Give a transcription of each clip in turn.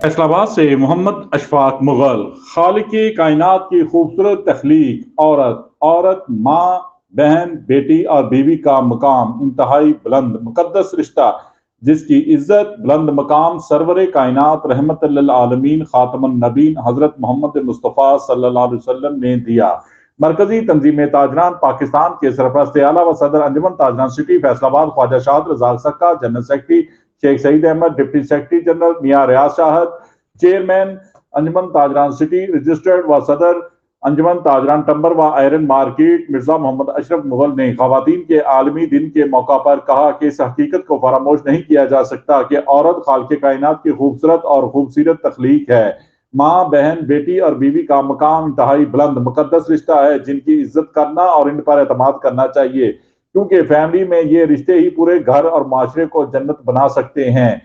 फैसला आबाद से मोहम्मद अशफाक मुगल। खालिक कायनात की खूबसूरत तख्लीक औरत, औरत माँ, बहन, बेटी और बीवी का मकाम इंतहाई बुलंद मुकद्दस रिश्ता, जिसकी इज्जत बुलंद मकाम सरवरे कायनात रहमत लिल आलमीन खातमुन नबीन हजरत मोहम्मद मुस्तफ़ा सल्लल्लाहु अलैहि वसल्लम ने दिया। मरकजी तंजीम ताजरान पाकिस्तान के सरपरस्त आला व सदर अंजुमन ताजरान city Faisalabad Khwaja Shad Razzaq Sakka, general secretary Sheikh Saeed Ahmad, deputy secretary general Mian Riaz Shahad, chairman अंजुमन ताजरान सिटी, रजिस्टर्ड व सदर अंजुमन ताजरान टंबर व आयरन मार्केट मिर्जा मोहम्मद अशरफ मुगल ने खवातीन के आलमी दिन के मौका पर कहा कि इस हकीकत को फरामोश नहीं किया जा सकता कि औरत खालिक कायनात की खूबसूरत और खूबसूरत तख्लीक है। माँ, बहन, बेटी और बीवी का मकाम इंतहाई बुलंद मुकद्दस रिश्ता है, जिनकी इज्जत करना और इन पर एतमाद करना चाहिए, क्योंकि फैमिली में ये रिश्ते ही पूरे घर और माशरे को जन्नत बना सकते हैं।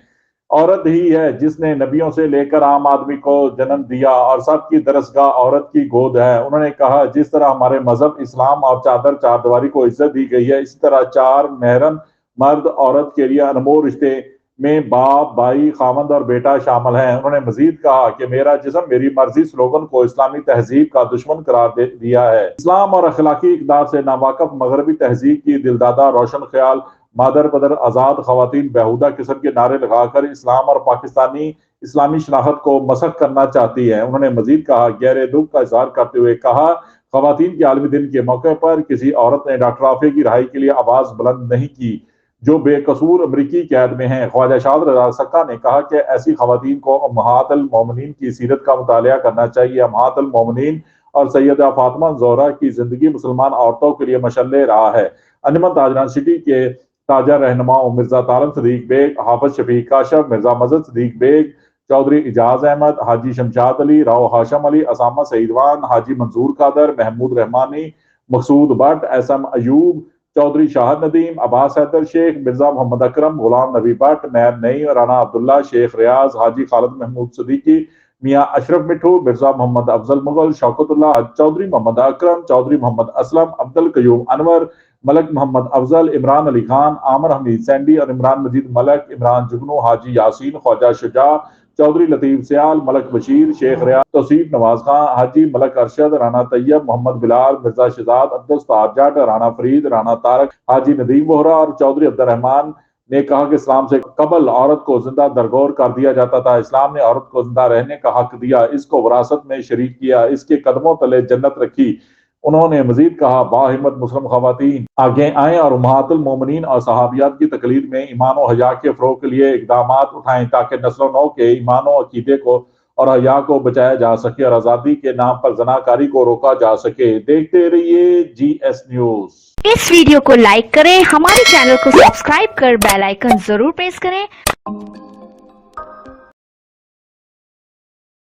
औरत ही है जिसने नबियों से लेकर आम आदमी को जन्म दिया और सबकी दरसगाह औरत की गोद है। उन्होंने कहा, जिस तरह हमारे मजहब इस्लाम और चादर चारदीवारी को इज्जत दी गई है, इसी तरह चार महरम मर्द औरत के लिए अनमोल रिश्ते में बाप, भाई, खामंद और बेटा शामिल हैं। उन्होंने मजीद कहा कि मेरा जिस्म मेरी मर्जी स्लोगन को इस्लामी तहजीब का दुश्मन करार दिया है। इस्लाम और अखलाकी इकदार से नावाकफ मगरबी तहजीब की दिलदादा रोशन ख्याल मादर बदर आजाद खवातीन बेहुदा किस्म के नारे लगाकर इस्लाम और पाकिस्तानी इस्लामी शनाख्त को मसख करना चाहती है। उन्होंने मजीद कहा, गहरे दुख का इजहार करते हुए कहा, खवातीन के आलमी दिन के मौके पर किसी औरत ने डॉक्टर आफिया की रिहाई के लिए आवाज बुलंद नहीं की, जो बेकसूर अमरीकी कैद में हैं। ख्वाजा शाद रजा सक्का ने कहा कि ऐसी खवातीन को उम्महातुल मोमिनीन की सीरत का मुतालिया करना चाहिए। उम्महातुल मोमिनीन और सैयदा फातिमा ज़ोहरा की जिंदगी मुसलमान औरतों के लिए मशल्ले रहा है। अंजुमन ताजरान सिटी के ताजा रहनुमाओं मिर्जा तारम सदीक बेग, हाफिज शफीक काशफ, मिर्जा मजद सदीक बेग, चौधरी इजाज अहमद, हाजी शमशाद अली, राव हाशम अली, असामा सईदवान, हाजी मंसूर कादर, महमूद रहमानी, मकसूद भट्ट, एसएम अयूब, चौधरी शाहद नदीम, अब्बास हैदर शेख, मिर्जा मोहम्मद अकरम, गुलाम नबी भट्ट, नैब नई, राना अब्दुल्ला, शेख रियाज, हाजी खालिद महमूद सदीकी, मियाँ अशरफ मिठू, मिर्जा मोहम्मद अफजल मुगल, शौकतुल्लाह, चौधरी मोहम्मद अकरम, चौधरी मोहम्मद असलम, अब्दुल कयूम अनवर, मलक मोहम्मद अफजल, इमरान अली खान, आमर हमीद सैंडी और इमरान मजीद मलक, इमरान जुगनू, हाजी यासीन, ख्वाजा शुजा, चौधरी लतीफ सियाल, मलक बशीर, शेख रियाज, तौसीफ नवाज खान, हाजी मलक अरशद, राना तैयब, मोहम्मद बिलाल, मिर्जा शहजाद, अब्दुल सत्तार जट, राना फरीद, राना तारक, हाजी नदीम वोहरा और चौधरी अब्दुर्रहमान ने कहा कि इस्लाम से कबल औरत को जिंदा दरगोर कर दिया जाता था। इस्लाम ने औरत को जिंदा रहने का हक दिया, इसको विरासत में शरीक किया, इसके कदमों तले जन्नत रखी। उन्होंने मजीद कहा, बाहिम्मत मुस्लिम खवातीन आगे आएं और उम्महातुल मोमिनीन और सहाबियात की तकलीद में ईमान और हया के फरोग के लिए इकदाम उठाएं, ताकि नस्ल नौ के ईमान और अकीदे को और हया को बचाया जा सके और आज़ादी के नाम पर जनाकारी को रोका जा सके। देखते रहिए GS न्यूज। इस वीडियो को लाइक करें, हमारे चैनल को सब्सक्राइब कर बेल आइकन जरूर प्रेस करें।